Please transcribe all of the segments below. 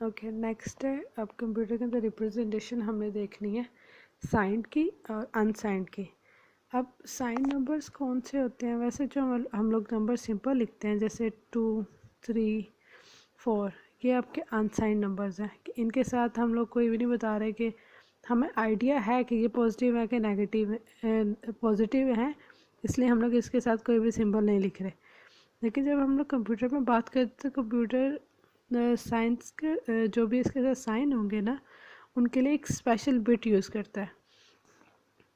Okay, next है अब computer के अंदर रिप्रेजेंटेशन हमें देखनी है साइंड की और अनसाइंड की। अब साइंड नंबर्स कौन से होते हैं? वैसे जो हम लोग नंबर सिंपल लिखते हैं जैसे 2, 3, 4, ये आपके अनसाइंड नंबर्स हैं। इनके साथ हम लोग कोई भी नहीं बता रहे कि हमें आइडिया है कि ये पॉजिटिव है कि नेगेटिव पॉजिटिव है, इसलिए हम लोग इसके साथ कोई भी सिंबल नहीं लिख रहे। लेकिन जब हम लोग कंप्यूटर में बात करते हैं, कंप्यूटर साइंस के जो भी इसके साथ साइन होंगे ना, उनके लिए एक स्पेशल बिट यूज़ करता है।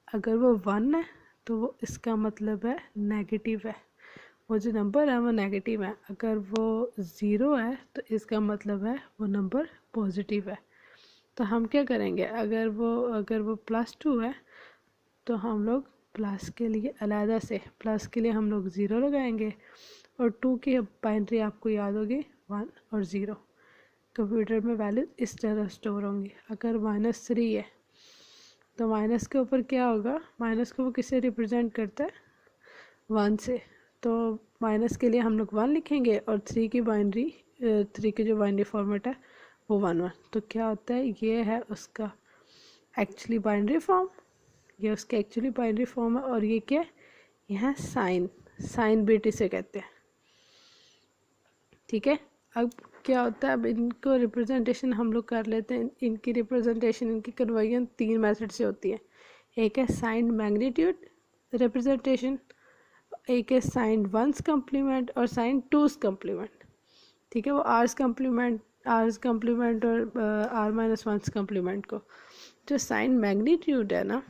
अगर वो 1 है तो वो इसका मतलब है नेगेटिव है, वो जो नंबर है वो नेगेटिव है। अगर वो 0 है तो इसका मतलब है वो नंबर पॉजिटिव है। तो हम क्या करेंगे, अगर वो +2 है तो हम लोग प्लस के लिए अलहदा से प्लस के लिए हम लोग 0 लगाएंगे, और 2 की बाइनरी आपको याद होगी 1 और 0। कंप्यूटर में वैल्यू इस तरह स्टोर होंगी। अगर -3 है तो माइनस के ऊपर क्या होगा, माइनस को वो किससे रिप्रेजेंट करता है, 1 से। तो माइनस के लिए हम लोग 1 लिखेंगे, और 3 की जो बाइनरी फॉर्मेट है वो 1 1। तो क्या होता है, ये है उसका एक्चुअली बाइनरी फॉर्म, ये उसका एक्चुअली बाइनरी फॉर्म है। और ये क्या है, यह साइन बिट इसे कहते हैं। ठीक है, अब क्या होता है, अब इनको रिप्रेजेंटेशन हम लोग कर लेते हैं। इनकी रिप्रेजेंटेशन, इनकी कन्वर्जन 3 मेथड से होती है। एक है साइन मैग्नीट्यूड रिप्रेजेंटेशन, एक है साइन 1's कम्प्लीमेंट और साइन 2's कम्प्लीमेंट। ठीक है, वो आर्स कम्प्लीमेंट और R-1's कम्प्लीमेंट को। जो साइन मैग्नीट्यूड है ना,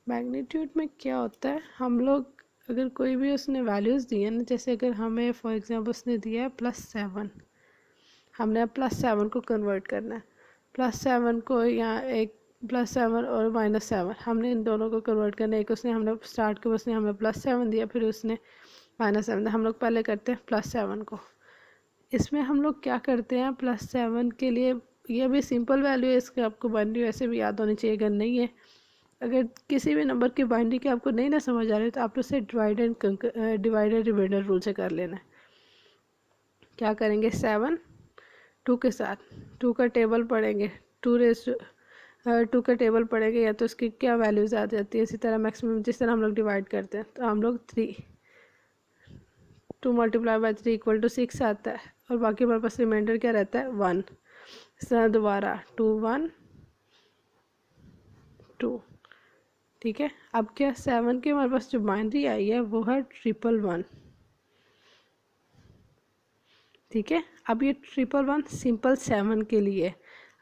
मैग्नीट्यूड में क्या होता है, हम लोग अगर कोई भी उसने वैल्यूज़ दी है ना, जैसे अगर हमें फॉर एग्जांपल उसने दिया है +7, हमने +7 को कन्वर्ट करना है। +7 को यहाँ एक +7 और -7, हमने इन दोनों को कन्वर्ट करना है। एक उसने हमें स्टार्ट को उसने हमें +7 दिया, फिर उसने -7 दिया। हम लोग पहले करते हैं +7 को। इसमें हम लोग क्या करते हैं, +7 के लिए ये भी सिंपल वैल्यू है, इसका आपको बाइनरी वैसे भी याद होनी चाहिए। अगर नहीं है, अगर किसी भी नंबर की बाइनरी की आपको नहीं ना समझ आ रही, तो आप उसे डिवाइड एंड रिमाइंडर रूल से कर लेना है। क्या करेंगे, 7 2 के साथ 2 का टेबल पढ़ेंगे, 2 का टेबल पढ़ेंगे, या तो उसकी क्या वैल्यूज़ आ जाती है। इसी तरह मैक्सिमम जिस तरह हम लोग डिवाइड करते हैं, तो हम लोग 2 × 3 = 6 आता है, और बाकी हमारे पास रिमाइंडर क्या रहता है, 1। इस तरह दोबारा 2 1 2। ठीक है, अब क्या 7 की हमारे पास जो बाइनरी आई है वो है 111। ठीक है, अब ये 111 सिंपल 7 के लिए,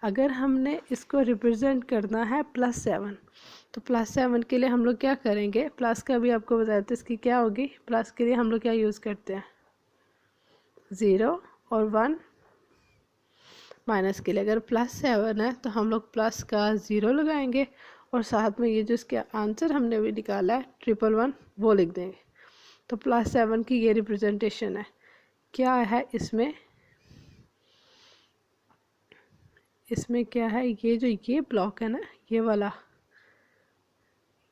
अगर हमने इसको रिप्रेजेंट करना है +7, तो +7 के लिए हम लोग क्या करेंगे, प्लस का भी आपको बताया था, इसकी क्या होगी, प्लस के लिए हम लोग क्या यूज़ करते हैं, 0 और 1। माइनस के लिए अगर +7 है तो हम लोग प्लस का 0 लगाएंगे, और साथ में ये जो इसका आंसर हमने भी निकाला है 111, वो लिख देंगे। तो +7 की ये रिप्रेजेंटेशन है। क्या है इसमें क्या है, ये जो ये ब्लॉक है ना, ये वाला,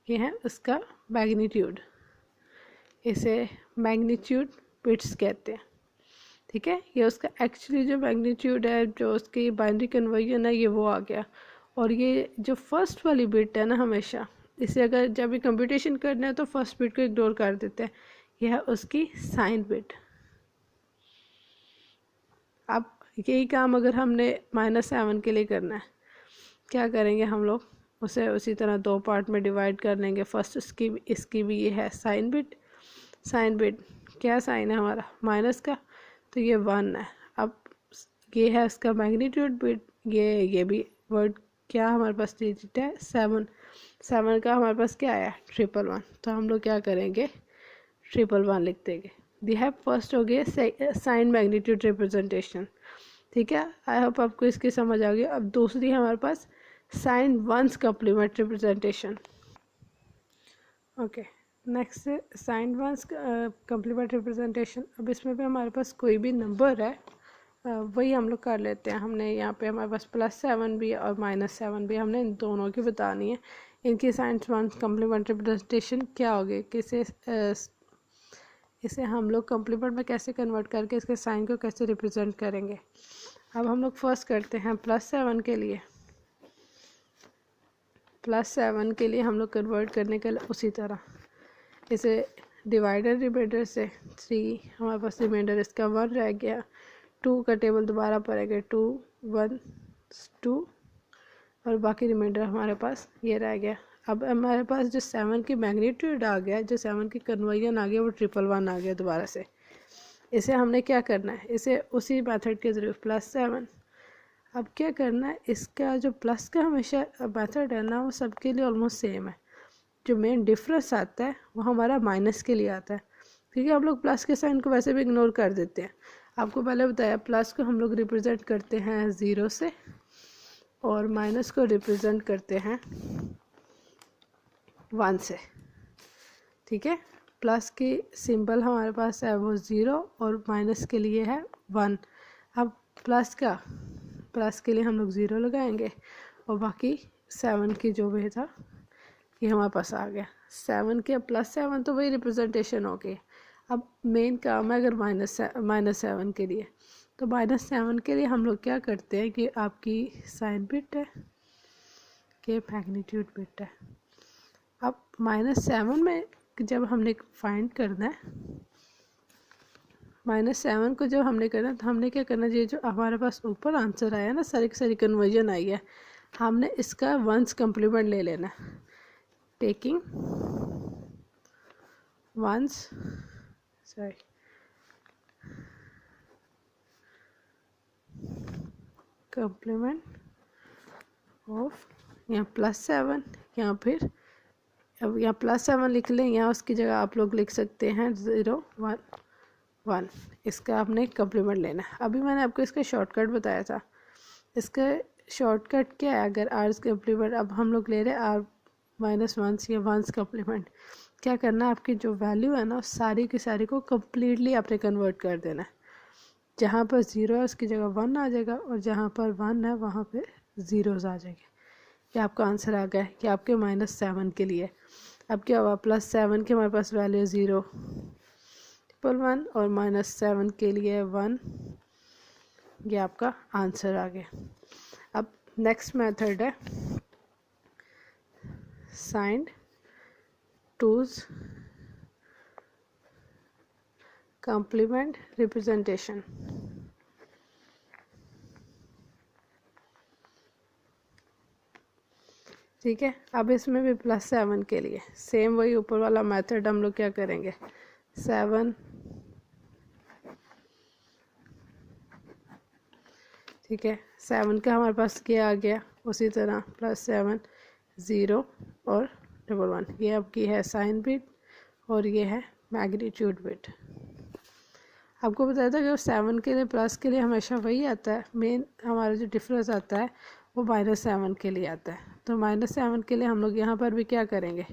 ये है उसका मैग्नीट्यूड, इसे मैग्नीट्यूड बिट्स कहते हैं। ठीक है, ये उसका एक्चुअली जो मैग्नीट्यूड है, जो उसकी बाइनरी कन्वर्जन है, ये वो आ गया। और ये जो फर्स्ट वाली बिट है ना, हमेशा इसे अगर जब भी कंप्यूटेशन करना है तो फर्स्ट बिट को इग्नोर कर देते हैं, यह है उसकी साइन बिट। अब यही काम अगर हमने -7 के लिए करना है, क्या करेंगे हम लोग, उसे उसी तरह 2 पार्ट में डिवाइड कर लेंगे। फर्स्ट इसकी भी ये है साइन बिट क्या साइन है हमारा, माइनस का, तो ये 1 है। अब ये है इसका मैग्नीट्यूड बिट, ये भी वर्ड क्या हमारे पास डिजिट है, 7 का हमारे पास क्या आया, 111। तो हम लोग क्या करेंगे, 111 लिख देंगे। दी है फर्स्ट हो गया साइन मैग्नीट्यूड रिप्रेजेंटेशन। ठीक है, आई होप आपको इसकी समझ आ गई। अब दूसरी है हमारे पास sign 1's complement representation. Okay, next है साइन 1's कम्प्लीमेंट रिप्रेजेंटेशन। अब इसमें भी हमारे पास कोई भी नंबर है, वही हम लोग कर लेते हैं। हमने यहाँ पे हमारे पास +7 भी और -7 भी, हमने इन दोनों की बतानी है। इनकी साइन 1's कम्प्लीमेंट रिप्रेजेंटेशन क्या होगी, किसे इसे हम लोग कम्प्लीमेंट में कैसे कन्वर्ट करके इसके साइन को कैसे रिप्रेजेंट करेंगे। अब हम लोग फर्स्ट करते हैं +7 के लिए। +7 के लिए हम लोग कन्वर्ट करने के लिए उसी तरह इसे डिवाइडर रिमाइंडर से 3 हमारे पास रिमाइंडर इसका 1 रह गया, 2 का टेबल दोबारा पड़ेगा 2 1 2 और बाकी रिमाइंडर हमारे पास ये रह गया। अब हमारे पास जो 7 की मैग्नीट्यूड आ गया, जो 7 की कन्वर्जन आ गया वो 111 आ गया दोबारा से। इसे हमने क्या करना है, इसे उसी मेथड के जरिए +7। अब क्या करना है, इसका जो प्लस का हमेशा मेथड है ना वो सबके लिए ऑलमोस्ट सेम है। जो मेन डिफरेंस आता है वो हमारा माइनस के लिए आता है, क्योंकि हम लोग प्लस के साइन को वैसे भी इग्नोर कर देते हैं। आपको पहले बताया प्लस को हम लोग रिप्रेजेंट करते हैं 0 से और माइनस को रिप्रेजेंट करते हैं 1 से। ठीक है, प्लस की सिंबल हमारे पास है वो 0 और माइनस के लिए है 1। अब प्लस के लिए हम लोग 0 लगाएंगे और बाकी 7 की जो भी था ये हमारे पास आ गया। 7 के +7 तो वही रिप्रेजेंटेशन हो गई। अब मेन काम है अगर -7 के लिए, तो -7 के लिए हम लोग क्या करते हैं कि आपकी साइन बिट है कि मैग्नीट्यूड बिट है। अब -7 में जब हमने फाइंड करना है, -7 को जब हमने करना है तो हमने क्या करना चाहिए, जो हमारे पास ऊपर आंसर आया ना, सारी की सारी कन्वर्जन आई है, हमने इसका 1's कम्प्लीमेंट ले लेना है। टेकिंग 1's कम्प्लीमेंट ऑफ यहाँ +7 या फिर अब यहाँ +7 लिख लें, यहाँ उसकी जगह आप लोग लिख सकते हैं 0 1 1। इसका आपने कम्प्लीमेंट लेना है। अभी मैंने आपको इसका शॉर्टकट बताया था। इसका शॉर्टकट क्या है, अगर आर्स कम्प्लीमेंट अब हम लोग ले रहे हैं R-1 या 1's कम्प्लीमेंट, क्या करना है, आपकी जो वैल्यू है ना सारी की सारी को कम्प्लीटली आपने कन्वर्ट कर देना है। जहाँ पर 0 है उसकी जगह 1 आ जाएगा और जहाँ पर 1 है वहाँ पे 0s आ जाएंगे। ये आपका आंसर आ गया कि आपके -7 के लिए। अब क्या हुआ, +7 के हमारे पास वैल्यू 0 1 और -7 के लिए 1, ये आपका आंसर आ गया। अब नेक्स्ट मेथड है साइंड टूज कॉम्प्लीमेंट रिप्रेजेंटेशन। ठीक है, अब इसमें भी +7 के लिए सेम वही ऊपर वाला मेथड हम लोग क्या करेंगे, 7 ठीक है, 7 का हमारे पास क्या आ गया, उसी तरह +7 0 और 1 ये आपकी है साइन बिट और ये है मैग्नीट्यूड बिट। आपको बताया था कि 7 के लिए प्लस के लिए हमेशा वही आता है, मेन हमारा जो डिफरेंस आता है वो -7 के लिए आता है। तो -7 के लिए हम लोग यहाँ पर भी क्या करेंगे,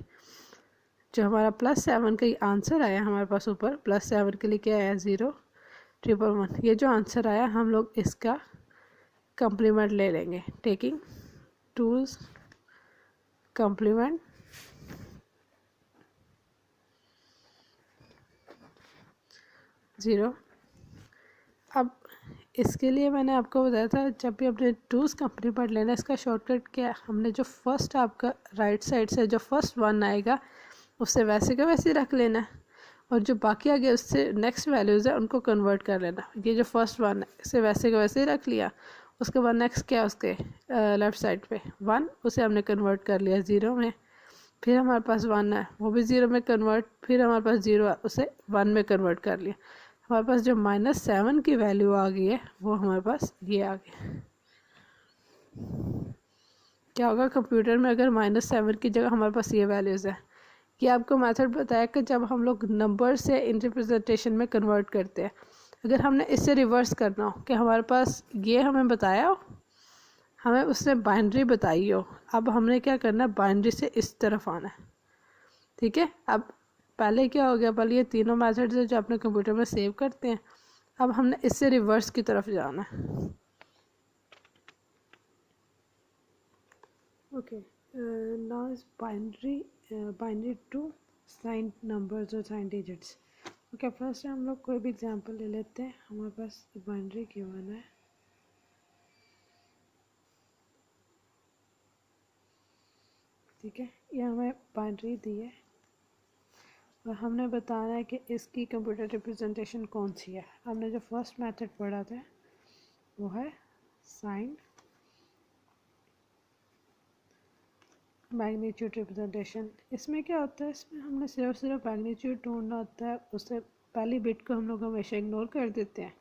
जो हमारा +7 का आंसर आया हमारे पास ऊपर, +7 के लिए क्या आया 0 1 1, ये जो आंसर आया हम लोग इसका कम्प्लीमेंट ले लेंगे। Taking tools complement 0। अब इसके लिए मैंने आपको बताया था जब भी अपने 2's कम्प्लीमेंट लेना, इसका शॉर्टकट क्या है, हमने जो फर्स्ट आपका राइट साइड से जो फर्स्ट 1 आएगा उससे वैसे का वैसे रख लेना है और जो बाकी आ गया उससे नेक्स्ट वैल्यूज़ है उनको कन्वर्ट कर लेना। ये जो फर्स्ट 1 है इसे वैसे का वैसे ही रख लिया, उसके बाद नेक्स्ट क्या उसके लेफ़्ट साइड पे 1, उसे हमने कन्वर्ट कर लिया 0 में, फिर हमारे पास 1 है वो भी 0 में कन्वर्ट, फिर हमारे पास 0 है उसे 1 में कन्वर्ट कर लिया। हमारे पास जो -7 की वैल्यू आ गई है वो हमारे पास ये आ गई। क्या होगा कंप्यूटर में अगर -7 की जगह हमारे पास ये वैल्यूज़ है, ये आपको मेथड बताया कि जब हम लोग नंबर से इन रिप्रेजेंटेशन में कन्वर्ट करते हैं, अगर हमने इससे रिवर्स करना हो कि हमारे पास ये हमें बताया हो, हमें उसने बाइनरी बताई हो, अब हमने क्या करना है, बाइनरी से इस तरफ आना है। ठीक है, अब पहले क्या हो गया, पहले ये तीनों मेथड्स है जो अपने कंप्यूटर में सेव करते हैं, अब हमने इससे रिवर्स की तरफ जाना है। Okay, now is binary to sign numbers और साइन डिजिट्स। ओके, फर्स्ट हम लोग कोई भी एग्जांपल ले लेते हैं। हमारे पास बाइनरी गिवन है, ठीक है, ये हमें बाइनरी दी है और हमने बताना है कि इसकी कंप्यूटर रिप्रेजेंटेशन कौन सी है। हमने जो फर्स्ट मेथड पढ़ा था वो है साइन मैग्नीट्यूड रिप्रेजेंटेशन। इसमें क्या होता है, इसमें हमने सिर्फ मैग्नीट्यूड ढूंढना होता है, उससे पहली बिट को हम लोग हमेशा इग्नोर कर देते हैं।